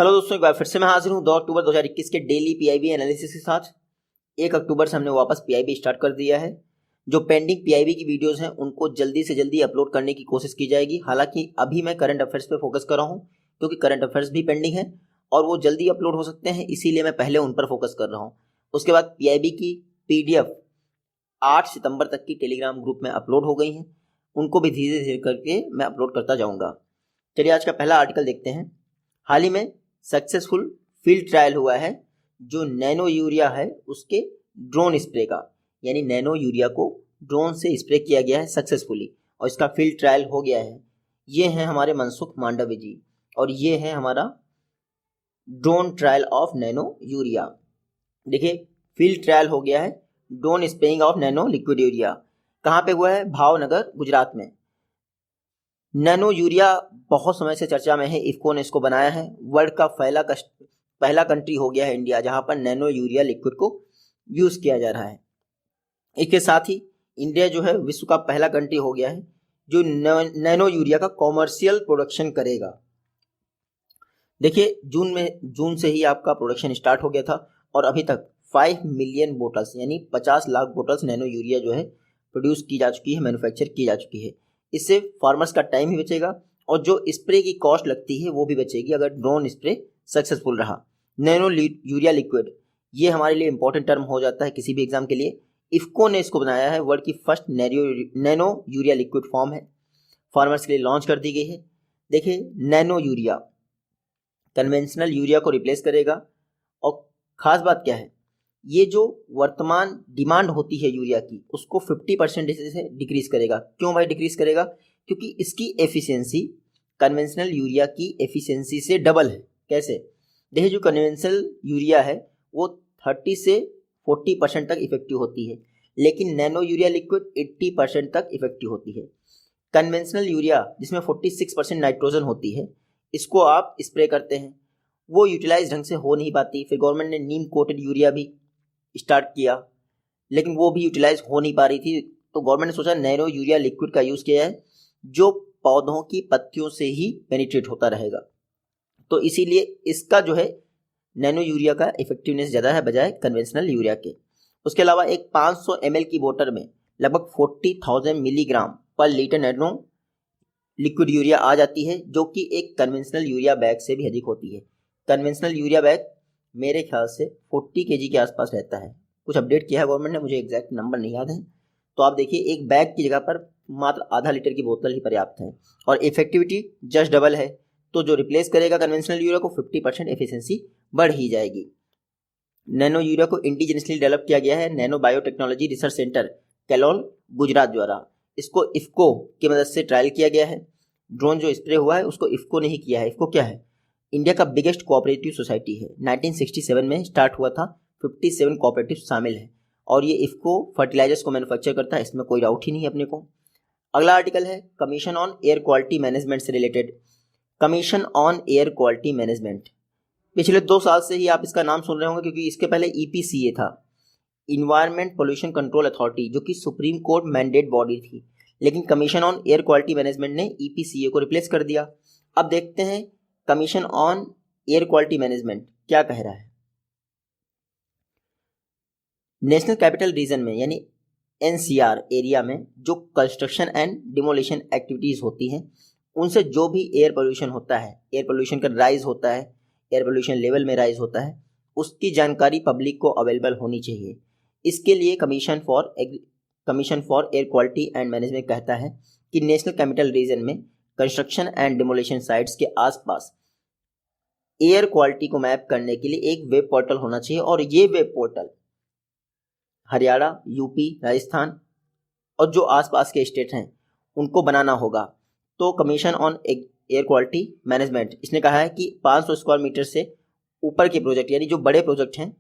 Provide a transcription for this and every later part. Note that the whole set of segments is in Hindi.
हेलो दोस्तों, एक बार फिर से मैं हाजिर हूँ 2 अक्टूबर 2021 के डेली पीआईबी एनालिसिस के साथ। 1 अक्टूबर से हमने वापस पीआईबी स्टार्ट कर दिया है। जो पेंडिंग पीआईबी की वीडियोस हैं उनको जल्दी से जल्दी अपलोड करने की कोशिश की जाएगी। हालांकि अभी मैं करंट अफेयर्स पे फोकस कर रहा हूँ क्योंकि करंट अफेयर्स भी पेंडिंग है और वो जल्दी अपलोड हो सकते हैं, इसीलिए मैं पहले उन पर फोकस कर रहा हूँ। उसके बाद पीआईबी की पीडीएफ 8 सितंबर तक की टेलीग्राम ग्रुप में अपलोड हो गई हैं, उनको भी धीरे धीरे करके मैं अपलोड करता जाऊँगा। चलिए आज का पहला आर्टिकल देखते हैं। हाल ही में सक्सेसफुल फील्ड ट्रायल हुआ है जो नैनो यूरिया है उसके ड्रोन स्प्रे का, यानी नैनो यूरिया को ड्रोन से स्प्रे किया गया है सक्सेसफुली और इसका फील्ड ट्रायल हो गया है। ये हैं हमारे मनसुख मांडवी जी और ये है हमारा drone trial of nano urea. देखिए फील्ड ट्रायल हो गया है drone spraying of nano liquid urea. कहाँ पे हुआ है? भावनगर, गुजरात में। नैनो यूरिया बहुत समय से चर्चा में है। इफ्को ने इसको बनाया है। वर्ल्ड का पहला कंट्री हो गया है इंडिया जहां पर नैनो यूरिया लिक्विड को यूज किया जा रहा है। इसके साथ ही इंडिया जो है विश्व का पहला कंट्री हो गया है जो नैनो यूरिया का कॉमर्शियल प्रोडक्शन करेगा। देखिए जून से ही आपका प्रोडक्शन स्टार्ट हो गया था और अभी तक 5 मिलियन बोटल्स यानी 50 लाख बोटल्स नैनो यूरिया जो है प्रोड्यूस की जा चुकी है, मैन्युफैक्चर की जा चुकी है। इससे फार्मर्स का टाइम भी बचेगा और जो स्प्रे की कॉस्ट लगती है वो भी बचेगी अगर ड्रोन स्प्रे सक्सेसफुल रहा। नैनो यूरिया लिक्विड ये हमारे लिए इंपॉर्टेंट टर्म हो जाता है किसी भी एग्जाम के लिए। इफ्को ने इसको बनाया है, वर्ल्ड की first nano urea liquid form है, फार्मर्स के लिए लॉन्च कर दी गई है। देखिए नैनो यूरिया कन्वेंशनल यूरिया को रिप्लेस करेगा और खास बात क्या है, ये जो वर्तमान डिमांड होती है यूरिया की उसको 50% से डिक्रीज करेगा। क्यों भाई डिक्रीज करेगा? क्योंकि इसकी एफिशिएंसी कन्वेंशनल यूरिया की एफिशिएंसी से डबल है। कैसे? देखिए जो कन्वेंशनल यूरिया है वो 30 से 40% तक इफेक्टिव होती है, लेकिन नैनो यूरिया लिक्विड 80% तक इफेक्टिव होती है। कन्वेंशनल यूरिया जिसमें 46% नाइट्रोजन होती है, इसको आप स्प्रे करते हैं, वो यूटिलाइज ढंग से हो नहीं पाती। फिर गवर्नमेंट ने नीम कोटेड यूरिया भी स्टार्ट किया लेकिन वो भी यूटिलाइज हो नहीं पा रही थी, तो गवर्नमेंट ने सोचा नैनो यूरिया लिक्विड का यूज़ किया है जो पौधों की पत्तियों से ही पेनिट्रेट होता रहेगा। तो इसीलिए इसका जो है नैनो यूरिया का इफेक्टिवनेस ज़्यादा है बजाय कन्वेंशनल यूरिया के। उसके अलावा एक 500 ml की बोतल में लगभग 40,000 मिलीग्राम पर लीटर नैनो लिक्विड यूरिया आ जाती है जो कि एक कन्वेंशनल यूरिया बैग से भी अधिक होती है। कन्वेंशनल यूरिया बैग मेरे ख्याल से 40 kg के आसपास रहता है। कुछ अपडेट किया है गवर्नमेंट ने, मुझे एग्जैक्ट नंबर नहीं याद है। तो आप देखिए एक बैग की जगह पर मात्र आधा लीटर की बोतल ही पर्याप्त है और इफेक्टिविटी जस्ट डबल है। तो जो रिप्लेस करेगा कन्वेंशनल यूरिया को 50% एफिशिएंसी बढ़ ही जाएगी। नैनो यूरिया को इंडिजिनसली डेवलप किया गया है nano biotechnology research centre Kalol, Gujarat द्वारा। इसको इफ्को की मदद से ट्रायल किया गया है। ड्रोन जो स्प्रे हुआ है उसको इफ्को ने ही किया है। इफ्को क्या है? इंडिया का बिगेस्ट कोऑपरेटिव सोसाइटी है। 1967 में स्टार्ट हुआ था, 57 कोऑपरेटिव शामिल है और ये इफ्को फर्टिलाइजर्स को मैन्युफैक्चर करता है, इसमें कोई डाउट ही नहीं है अपने को। अगला आर्टिकल है commission on air quality management से related. Commission on air quality management पिछले 2 साल से ही आप इसका नाम सुन रहे होंगे क्योंकि इसके पहले ईपीसीए था, इन्वायरमेंट पोल्यूशन कंट्रोल अथॉरिटी, जो कि सुप्रीम कोर्ट मैंडेट बॉडी थी, लेकिन commission on air quality management ने ईपीसीए को रिप्लेस कर दिया। अब देखते हैं commission on air quality management क्या कह रहा है। नेशनल कैपिटल रीजन में यानी एनसीआर एरिया में जो कंस्ट्रक्शन एंड डिमोलिशन एक्टिविटीज होती हैं उनसे जो भी एयर पोल्यूशन होता है, एयर पोल्यूशन का राइज होता है, एयर पोल्यूशन लेवल में राइज होता है, उसकी जानकारी पब्लिक को अवेलेबल होनी चाहिए। इसके लिए commission for air quality and management कहता है कि नेशनल कैपिटल रीजन में कंस्ट्रक्शन एंड डिमोलिशन साइट्स के आसपास एयर क्वालिटी को मैप करने के लिए एक वेब पोर्टल होना चाहिए और ये web portal Haryana, UP, Rajasthan और जो आसपास के स्टेट हैं उनको बनाना होगा। तो commission on air quality management इसने कहा है कि 500 स्क्वायर मीटर से ऊपर के प्रोजेक्ट यानी जो बड़े प्रोजेक्ट हैं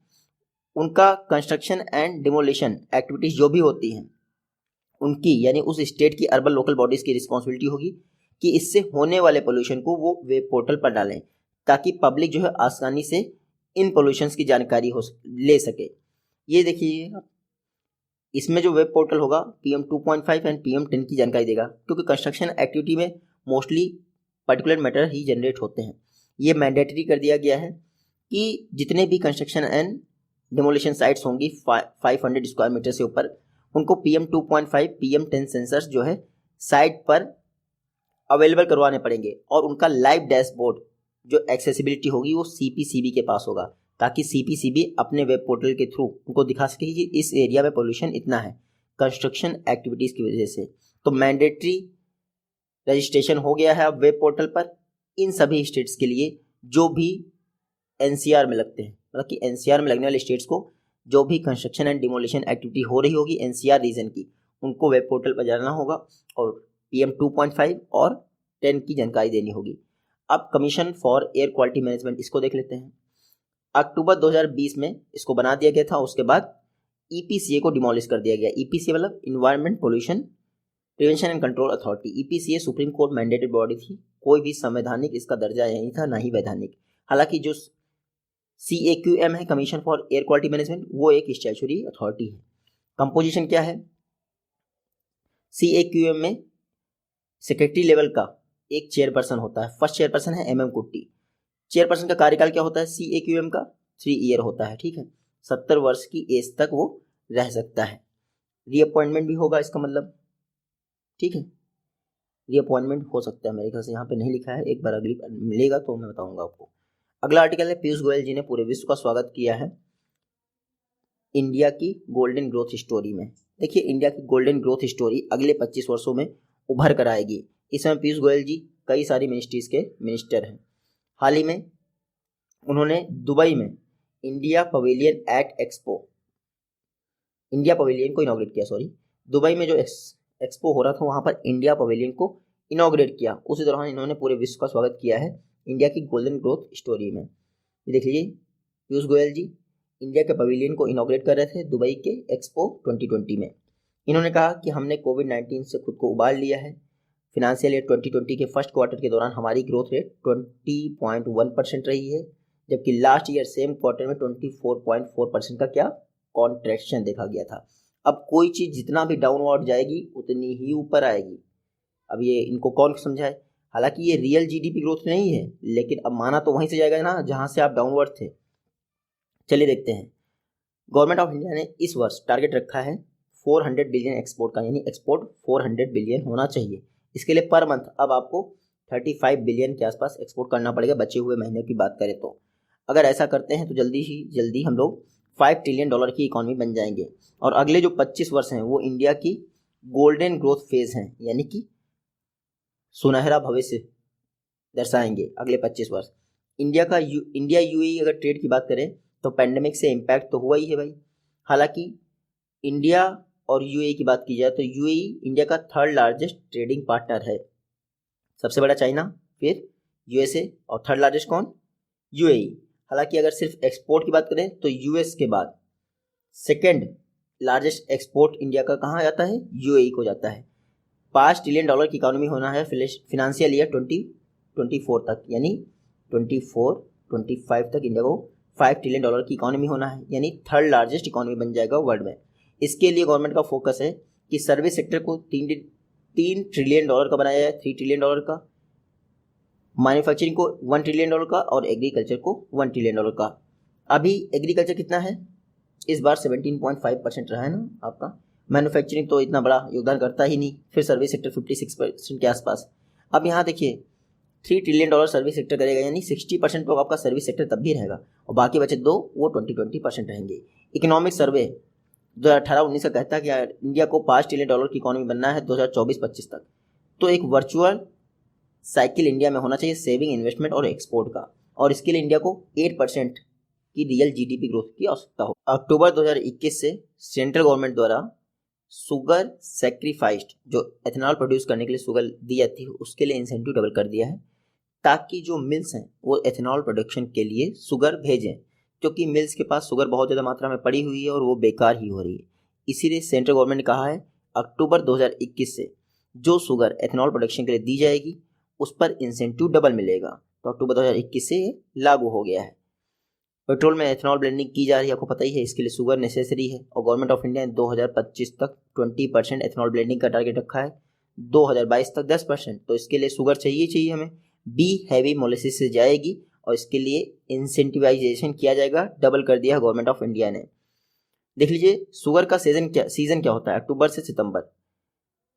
उनका कंस्ट्रक्शन एंड डिमोलिशन एक्टिविटीज जो भी होती हैं उनकी यानी उस स्टेट की अर्बन लोकल बॉडीज की रिस्पॉन्सिबिलिटी होगी कि इससे होने वाले पोल्यूशन को वो वेब पोर्टल पर डालें ताकि पब्लिक जो है आसानी से इन पोल्यूशंस की जानकारी ले सके। ये देखिए इसमें जो वेब पोर्टल होगा PM 2.5 एंड PM 10 की जानकारी देगा क्योंकि कंस्ट्रक्शन एक्टिविटी में मोस्टली पर्टिकुलर मैटर ही जनरेट होते हैं। ये मैंडेटरी कर दिया गया है कि जितने भी कंस्ट्रक्शन एंड डिमोलिशन साइट्स होंगी 500 स्क्वायर मीटर से ऊपर, उनको PM 2.5 PM 10 सेंसर्स जो है साइट पर अवेलेबल करवाने पड़ेंगे, और उनका लाइव डैशबोर्ड जो एक्सेसिबिलिटी होगी वो CPCB के पास होगा, ताकि CPCB अपने वेब पोर्टल के थ्रू उनको दिखा सके कि इस एरिया में पोल्यूशन इतना है कंस्ट्रक्शन एक्टिविटीज़ की वजह से। तो मैंडेटरी रजिस्ट्रेशन हो गया है अब वेब पोर्टल पर इन सभी स्टेट्स के लिए जो भी NCR में लगते हैं, मतलब कि NCR में लगने वाले स्टेट्स को जो भी कंस्ट्रक्शन एंड डिमोलिशन एक्टिविटी हो रही होगी NCR रीजन की, उनको वेब पोर्टल पर जाना होगा और PM 2.5 और 10 की जानकारी देनी होगी। अब commission for air quality management, इसको देख लेते हैं। अक्टूबर 2020 में इसको बना दिया गया था, उसके बाद EPCA को डिमोलिश कर दिया गया। EPCA मतलब environment pollution prevention and control authority. EPCA supreme court mandated body थी, कोई भी संवैधानिक इसका दर्जा नहीं था, ना ही वैधानिक। हालांकि जो CAQM है, commission for air quality management, वो एक स्टैट्यूटरी अथॉरिटी है। कंपोजिशन क्या है? CAQM में सेक्रेटरी लेवल का एक चेयरपर्सन होता है, फर्स्ट चेयरपर्सन है MM कुट्टी। चेयरपर्सन का कार्यकाल क्या होता है CAQM का? 3 ईयर होता है, ठीक है। 70 वर्ष की एज तक वो रह सकता है। रीअपॉइंटमेंट भी होगा इसका मतलब, ठीक है, रीअपॉइंटमेंट हो सकता है। मेरे ख्याल से यहाँ पे नहीं लिखा है, एक बार अगली मिलेगा तो मैं बताऊंगा आपको। अगला आर्टिकल है, पीयूष गोयल जी ने पूरे विश्व का स्वागत किया है इंडिया की गोल्डन ग्रोथ स्टोरी में। देखिए, इंडिया की गोल्डन ग्रोथ स्टोरी अगले 25 वर्षों में उभर कर आएगी। इस समय पीयूष गोयल जी कई सारी मिनिस्ट्रीज के मिनिस्टर हैं। हाल ही में उन्होंने दुबई में India pavilion at expo, India pavilion को इनॉग्रेट किया, दुबई में जो एक्सपो हो रहा था वहाँ पर इंडिया पवेलियन को इनॉग्रेट किया। उसी दौरान इन्होंने पूरे विश्व का स्वागत किया है इंडिया की गोल्डन ग्रोथ स्टोरी में। ये देख लीजिए, पीयूष गोयल जी इंडिया के पवेलियन को इनॉग्रेट कर रहे थे दुबई के एक्सपो 2020 में। इन्होंने कहा कि हमने कोविड-19 से खुद को उबार लिया है। फिनेंशियल ईयर 2020 के फर्स्ट क्वार्टर के दौरान हमारी ग्रोथ रेट 20.1% रही है, जबकि लास्ट ईयर सेम क्वार्टर में 24.4% का क्या कॉन्ट्रैक्शन देखा गया था। अब कोई चीज़ जितना भी डाउनवर्ड जाएगी उतनी ही ऊपर आएगी। अब ये इनको कौन समझाए? हालांकि ये रियल GDP ग्रोथ नहीं है, लेकिन अब माना तो वहीं से जाएगा ना जहां से आप डाउनवर्ड थे। चलिए देखते हैं। गवर्नमेंट ऑफ इंडिया ने इस वर्ष टारगेट रखा है 400 बिलियन एक्सपोर्ट का, यानी एक्सपोर्ट 400 बिलियन होना चाहिए। इसके लिए पर मंथ अब आपको 35 बिलियन के आसपास एक्सपोर्ट करना पड़ेगा, बचे हुए महीने की बात करें तो। अगर ऐसा करते हैं तो जल्दी हम लोग $5 ट्रिलियन की इकॉनमी बन जाएंगे। और अगले जो 25 वर्ष हैं वो इंडिया की गोल्डन ग्रोथ फेज हैं, यानी कि सुनहरा भविष्य दर्शाएंगे अगले 25 वर्ष। इंडिया UAE अगर ट्रेड की बात करें तो पैंडेमिक से इम्पैक्ट तो हुआ ही है भाई। हालांकि इंडिया और UAE की बात की जाए तो UAE इंडिया का 3rd लार्जेस्ट ट्रेडिंग पार्टनर है। सबसे बड़ा चाइना, फिर USA और 3rd लार्जेस्ट कौन? UAE। हालांकि अगर सिर्फ एक्सपोर्ट की बात करें तो US के बाद 2nd लार्जेस्ट एक्सपोर्ट इंडिया का कहाँ जाता है? UAE को जाता है। $5 ट्रिलियन की इकॉनमी होना है फिनेंशियल ईयर 2024 तक, यानी 24-25 तक इंडिया को $5 ट्रिलियन की इकॉनमी होना है, यानी 3rd लार्जेस्ट इकॉनमी बन जाएगा वर्ल्ड में। इसके लिए गवर्नमेंट का फोकस है कि सर्विस सेक्टर को 3 ट्रिलियन डॉलर का बनाया जाए, 3 ट्रिलियन डॉलर का, मैन्युफैक्चरिंग को 1 ट्रिलियन डॉलर का और एग्रीकल्चर को 1 ट्रिलियन डॉलर का। अभी एग्रीकल्चर कितना है? इस बार 17.5% रहा है ना आपका। मैन्युफैक्चरिंग तो इतना बड़ा योगदान करता ही नहीं। फिर सर्विस सेक्टर 56% के आसपास। अब यहाँ देखिए, 3 ट्रिलियन डॉलर सर्विस सेक्टर करेगा, यानी 60% तो आपका सर्विस सेक्टर तब भी रहेगा, और बाकी बचे 2 वो 20% रहेंगे। इकोनॉमिक सर्वे 2018-19 का कहता है कि इंडिया को $5 ट्रिलियन की इकॉनमी बनना है 2024-25 तक। तो एक वर्चुअल साइकिल इंडिया में होना चाहिए सेविंग, इन्वेस्टमेंट और एक्सपोर्ट का, और इसके लिए इंडिया को 8% की रियल GDP ग्रोथ की आवश्यकता हो। अक्टूबर 2021 से सेंट्रल गवर्नमेंट द्वारा शुगर सेक्रीफाइस्ड, जो एथेनॉल प्रोड्यूस करने के लिए शुगर दी जाती है, उसके लिए इंसेंटिव डबल कर दिया है, ताकि जो मिल्स हैं वो एथेनॉल प्रोडक्शन के लिए शुगर भेजें, क्योंकि मिल्स के पास शुगर बहुत ज़्यादा मात्रा में पड़ी हुई है और वो बेकार ही हो रही है। इसीलिए सेंट्रल गवर्नमेंट ने कहा है अक्टूबर 2021 से जो शुगर एथेनॉल प्रोडक्शन के लिए दी जाएगी उस पर इंसेंटिव डबल मिलेगा। तो अक्टूबर 2021 से लागू हो गया है। पेट्रोल में एथेनॉल ब्लेंडिंग की जा रही है, आपको पता ही है, इसके लिए शुगर नेसेसरी है, और गवर्नमेंट ऑफ इंडिया ने 2025 तक 20% एथेनॉल ब्लेंडिंग का टारगेट रखा है, 2022 तक 10%। तो इसके लिए शुगर चाहिए हमें। बी हैवी मोलेसिस से जाएगी और इसके लिए इंसेंटिवाइजेशन किया जाएगा, डबल कर दिया गवर्नमेंट ऑफ इंडिया ने। देख लीजिए शुगर का सीजन क्या होता है, अक्टूबर से सितंबर।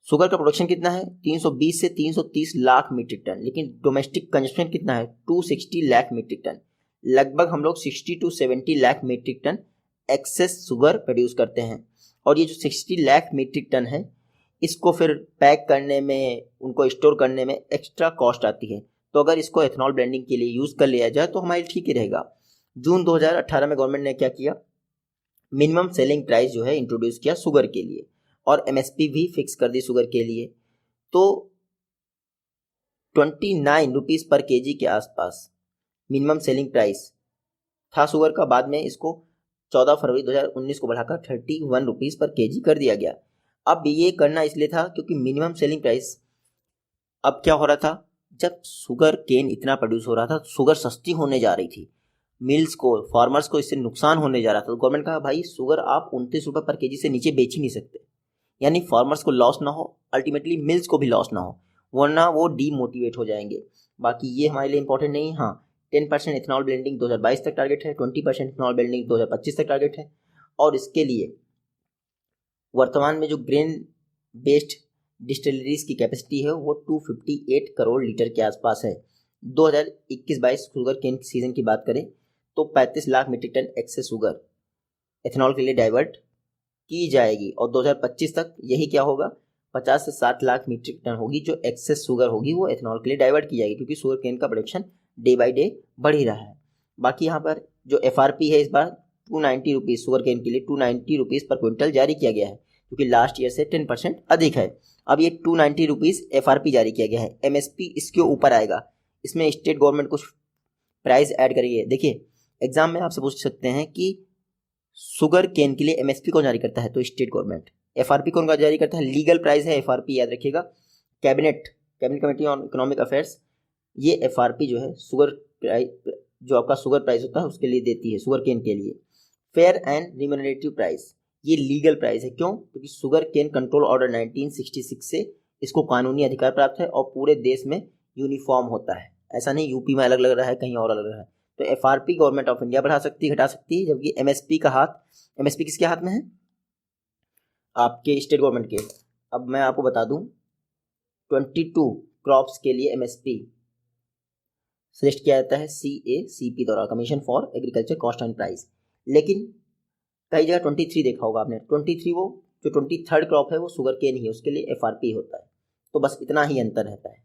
शुगर का प्रोडक्शन कितना है, 320 से 330 लाख मीट्रिक टन, लेकिन डोमेस्टिक कंजप्शन कितना है, 260 लाख मीट्रिक टन। लगभग हम लोग 60 to 70 lakh metric tonne excess sugar produce करते हैं। और ये जो 60 लाख मीट्रिक टन है, इसको फिर पैक करने में, उनको स्टोर करने में एक्स्ट्रा कॉस्ट आती है। तो अगर इसको एथनॉल ब्लेंडिंग के लिए यूज़ कर लिया जाए तो हमारे ठीक ही रहेगा। जून 2018 में गवर्नमेंट ने क्या किया, मिनिमम सेलिंग प्राइस जो है इंट्रोड्यूस किया शुगर के लिए और एमएसपी भी फिक्स कर दी शुगर के लिए। तो 29 रुपीज़ पर केजी के आसपास मिनिमम सेलिंग प्राइस था शुगर का। बाद में इसको 14 फरवरी 2019 को बढ़ाकर 31 रुपीज़ पर केजी कर दिया गया। अब ये करना इसलिए था क्योंकि मिनिमम सेलिंग प्राइस, अब क्या हो रहा था, जब शुगर केन इतना प्रोड्यूस हो रहा था, शुगर सस्ती होने जा रही थी, मिल्स को, फार्मर्स को इससे नुकसान होने जा रहा था। तो गवर्नमेंट कहा भाई शुगर आप 29 रुपये पर केजी से नीचे बेच ही नहीं सकते, यानी फार्मर्स को लॉस ना हो, अल्टीमेटली मिल्स को भी लॉस ना हो, वरना वो डीमोटिवेट हो जाएंगे। बाकी ये हमारे लिए इंपॉर्टेंट नहीं है। हाँ, 10% इथेनॉल ब्लेंडिंग 2022 तक टारगेट है, 20% इथेनॉल ब्लेंडिंग 2025 तक टारगेट है। और इसके लिए वर्तमान में जो ग्रेन बेस्ड डिस्टिलरीज की कैपेसिटी है वो 258 करोड़ लीटर के आसपास है। 2021-22 शुगर केन सीजन की बात करें तो 35 lakh metric tonne excess sugar ethanol के लिए डाइवर्ट की जाएगी और 2025 तक यही क्या होगा, 50 से 60 लाख मीट्रिक टन होगी जो एक्सेस शुगर होगी वो एथेनॉल के लिए डाइवर्ट की जाएगी, क्योंकि शुगर केन का प्रोडक्शन डे बाई डे बढ़ ही रहा है। बाकी यहाँ पर जो FRP है इस बार 290 रुपीज़ शुगर केन के लिए 290 रुपीज़ पर क्विंटल जारी किया गया है, क्योंकि लास्ट ईयर से 10% अधिक है। अब ये 290 रुपीज़ FRP जारी किया गया है, MSP इसके ऊपर आएगा, इसमें स्टेट गवर्नमेंट कुछ प्राइस ऐड करेगी। देखिए एग्जाम में आपसे पूछ सकते हैं कि शुगर केन के लिए MSP कौन जारी करता है, तो स्टेट गवर्नमेंट। FRP कौन का जारी करता है, लीगल प्राइस है FRP, याद रखिएगा, cabinet committee on economic affairs ये FRP जो है शुगर जो आपका शुगर प्राइस होता है उसके लिए देती है, शुगर केन के लिए। फेयर एंड रिम्यूनरेटिव प्राइस ये लीगल प्राइस है, क्यों, क्योंकि शुगर केन कंट्रोल ऑर्डर 1966 से इसको कानूनी अधिकार प्राप्त है और पूरे देश में यूनिफॉर्म होता है। ऐसा नहीं यूपी में अलग लग रहा है, कहीं और अलग रहा है। तो FRP गवर्नमेंट ऑफ इंडिया बढ़ा सकती है, घटा सकती है, जबकि MSP किसके हाथ में है, आपके स्टेट गवर्नमेंट के। अब मैं आपको बता दूं 22 क्रॉप्स के लिए MSP सजेस्ट किया जाता है CACP द्वारा, commission for agriculture cost and price. लेकिन कई जगह 23 देखा होगा आपने, 23 वो जो 23rd क्रॉप है वो शुगर केन ही है, उसके लिए FRP होता है। तो बस इतना ही अंतर रहता है।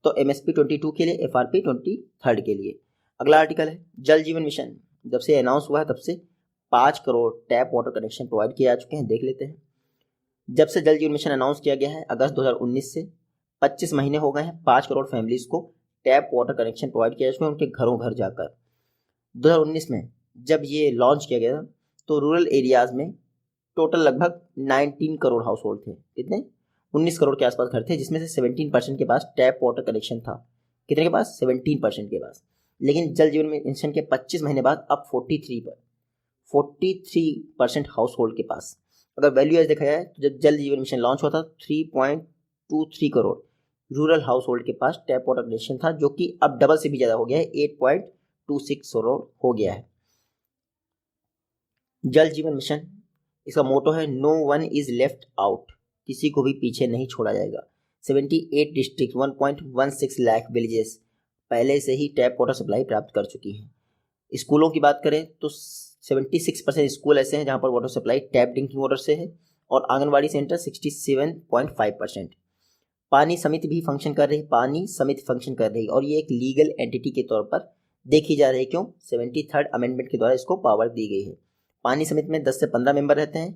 तो MSP 22 के लिए, FRP 23rd के लिए। अगला आर्टिकल है जल जीवन मिशन। जब से अनाउंस हुआ है तब से 5 crore tap water connection provide किए जा चुके हैं। देख लेते हैं, जब से जल जीवन मिशन अनाउंस किया गया है अगस्त 2019 से 25 महीने हो गए हैं, 5 करोड़ फैमिलीज को टैप वाटर कनेक्शन प्रोवाइड किया जा चुके हैं उनके घरों घर जाकर। 2019 में जब ये लॉन्च किया गया तो रूरल एरियाज में टोटल लगभग 19 करोड़ हाउस होल्ड थे। कितने, 19 करोड़ के आसपास घर थे, जिसमें से 17% के पास टैप वाटर कनेक्शन था। कितने के पास, 17% के पास। लेकिन जल जीवन मिशन के 25 महीने बाद अब 43% हाउस होल्ड के पास। अगर वैल्यू एज देखा जाए तो जब जल जीवन मिशन लॉन्च हुआ था 3.23 करोड़ रूरल हाउस होल्ड के पास टैप वाटर कनेक्शन था, जो कि अब डबल से भी ज़्यादा हो गया है, 8.26 करोड़ हो गया है। जल जीवन मिशन इसका मोटो है no one is left out, किसी को भी पीछे नहीं छोड़ा जाएगा। 78 डिस्ट्रिक्ट 1.16 लाख विलेजेस पहले से ही टैप वाटर सप्लाई प्राप्त कर चुकी हैं। स्कूलों की बात करें तो 76% स्कूल ऐसे हैं जहां पर water supply tap drinking water से है, और आंगनबाड़ी सेंटर 67.5%। पानी समिति भी फंक्शन कर रही, और ये एक लीगल एंटिटी के तौर पर देखी जा रही है। क्यों, 73rd अमेंडमेंट के द्वारा इसको पावर दी गई है। पानी समिति में 10 से 15 मेंबर रहते हैं।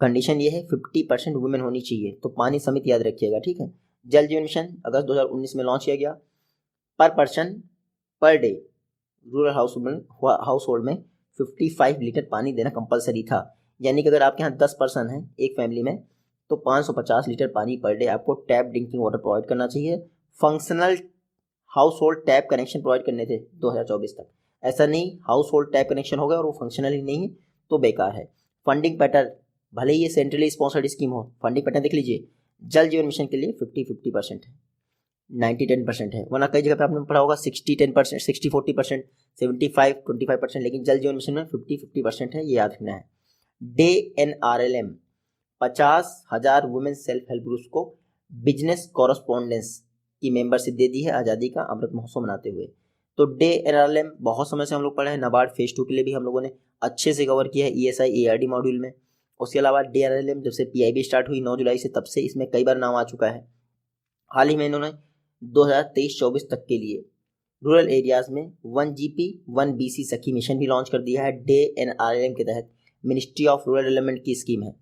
कंडीशन ये है 50% वुमेन होनी चाहिए, तो पानी समिति याद रखिएगा, ठीक है। जल जीवन मिशन अगस्त 2019 में लॉन्च किया गया। पर person per day rural house hold में 55 लीटर पानी देना कंपलसरी था, यानी कि अगर आपके यहाँ 10 पर्सन हैं एक फैमिली में तो 550 लीटर पानी पर डे आपको टैप ड्रिंकिंग वाटर प्रोवाइड करना चाहिए। Functional house hold tap connection provide करने थे 2024 तक। ऐसा नहीं हाउस होल्ड टैप कनेक्शन हो गया और वो फंक्शनल ही नहीं है तो बेकार है। फंडिंग पैटर्न, भले ही ये सेंट्रली स्पॉन्सर्ड स्कीम हो, फंडिंग पैटर्न देख लीजिए, जल जीवन मिशन के लिए 50-50% है। 90-10% है, वरना कई जगह पे आपने पढ़ा होगा 60-10%, 60-40%, 75-25%, लेकिन जल जीवन मिशन में 50-50% है, ये याद रखना है। Day NRLM 50,000 women self help groups को बिजनेस कॉरस्पॉन्डेंस की मेंबरशिप दे दी है आज़ादी का अमृत महोत्सव मनाते हुए। तो डे NRLM बहुत समय से हम लोग पढ़े हैं, नाबार्ड फेज 2 के लिए भी हम लोगों ने अच्छे से कवर किया है ESI ARD मॉड्यूल में। उसके अलावा डे NRLM जब से PIB स्टार्ट हुई 9 जुलाई से, तब से इसमें कई बार नाम आ चुका है। हाल ही में इन्होंने 2023-24 तक के लिए रूरल एरियाज में 1GP 1BC सखी मिशन भी लॉन्च कर दिया है। डे NRLM के तहत मिनिस्ट्री ऑफ रूरल डेवलपमेंट की स्कीम है।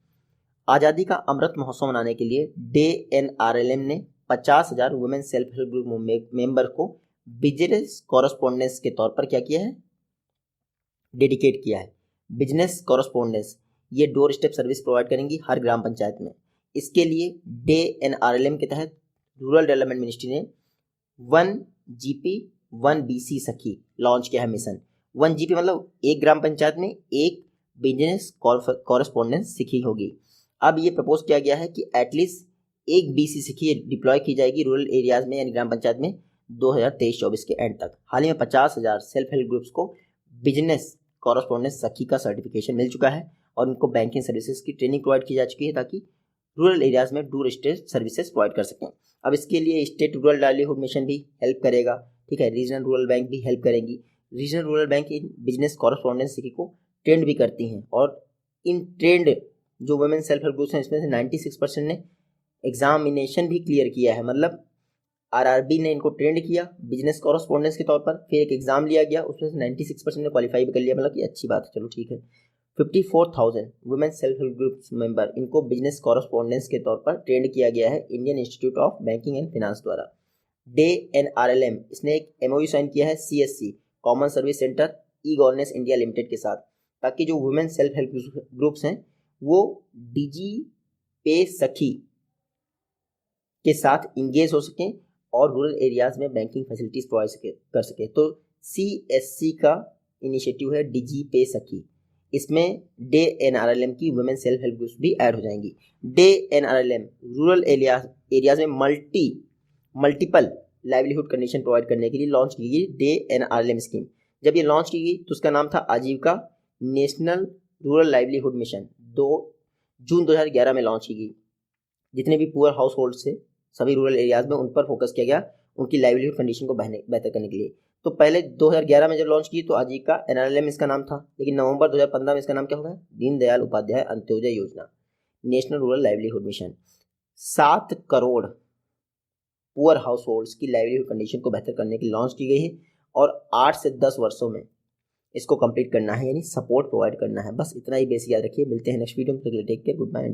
आज़ादी का अमृत महोत्सव मनाने के लिए डे NRLM ने 50,000 women self help group member को बिजनेस कॉरस्पॉन्डेंस के तौर पर क्या किया है, डेडिकेट किया है। बिजनेस कॉरस्पॉन्डेंस ये डोर स्टेप सर्विस प्रोवाइड करेंगी हर ग्राम पंचायत में। इसके लिए डे NRLM के तहत रूरल डेवलपमेंट मिनिस्ट्री ने 1GP 1BC सखी लॉन्च किया है मिशन। 1GP मतलब एक ग्राम पंचायत में एक बिजनेस कॉरस्पॉन्डेंस सखी होगी। अब ये प्रपोज किया गया है कि एटलीस्ट एक BC सखी डिप्लॉय की जाएगी रूरल एरियाज में यानी ग्राम पंचायत में 2023-24 के एंड तक। हाल ही में 50,000 सेल्फ हेल्प ग्रुप्स को बिजनेस कॉरस्पॉन्डेंस सखी का सर्टिफिकेशन मिल चुका है और उनको बैंकिंग सर्विसेज की ट्रेनिंग प्रोवाइड की जा चुकी है ताकि रूरल एरियाज में डोर स्टेप सर्विसेज प्रोवाइड कर सकें। अब इसके लिए स्टेट रूरल लाइवलीहुड मिशन भी हेल्प करेगा, ठीक है, रीजनल रूरल बैंक भी हेल्प करेंगी। Regional rural bank in business correspondence सखी को ट्रेंड भी करती हैं और इन ट्रेंड जो वुमेन सेल्फ हेल्प ग्रुप्स हैं इसमें से 96% ने एग्जामिनेशन भी क्लियर किया है। मतलब RRB ने इनको ट्रेंड किया बिजनेस कॉरस्पॉन्डेंस के तौर पर, फिर एक एग्जाम लिया गया, उसमें से 96% ने क्वालिफाई भी कर लिया। मतलब कि अच्छी बात है, चलो ठीक है। 54,000 women self help groups member इनको बिजनेस कॉरस्पॉन्डेंस के तौर पर ट्रेंड किया गया है Indian institute of banking and finance द्वारा। डे NRLM इसने एक MOU साइन किया है CSC common service centre e-governance India limited के साथ, ताकि जो वुमेन सेल्फ हेल्प ग्रुप्स हैं वो DG पे सखी के साथ इंगेज हो सकें और रूरल एरियाज में बैंकिंग फैसिलिटीज प्रोवाइड कर सके। तो CSC का इनिशिएटिव है DG पे सखी, इसमें डे NRLM की वुमेन सेल्फ हेल्प ग्रुप्स भी ऐड हो जाएंगी। डे NRLM रूरल एरियाज में मल्टीपल लाइवलीहुड कंडीशन प्रोवाइड करने के लिए लॉन्च की गई डे NRLM स्कीम। जब ये लॉन्च की गई तो उसका नाम था आजीविका नेशनल रूरल लाइवलीहुड मिशन। 2 जून 2011 में लॉन्च की गई। जितने भी पुअर हाउस होल्ड से सभी रूरल एरियाज में उन पर फोकस किया गया उनकी लाइवलीहुड कंडीशन को बेहतर करने के लिए। तो पहले 2011 में जब लॉन्च की तो आजीविका NRLM इसका नाम था, लेकिन नवंबर 2015 में इसका नाम क्या हो गया, दीनदयाल उपाध्याय अंत्योदय योजना national rural livelihood mission. 7 crore poor house holds की लाइवलीहुड कंडीशन को बेहतर करने के लिए लॉन्च की गई है और 8 से 10 वर्षों में इसको कंप्लीट करना है, यानी सपोर्ट प्रोवाइड करना है। बस इतना ही बेसिक याद रखिए। मिलते हैं नेक्स्ट वीडियो में, टेक केयर, गुड बाय।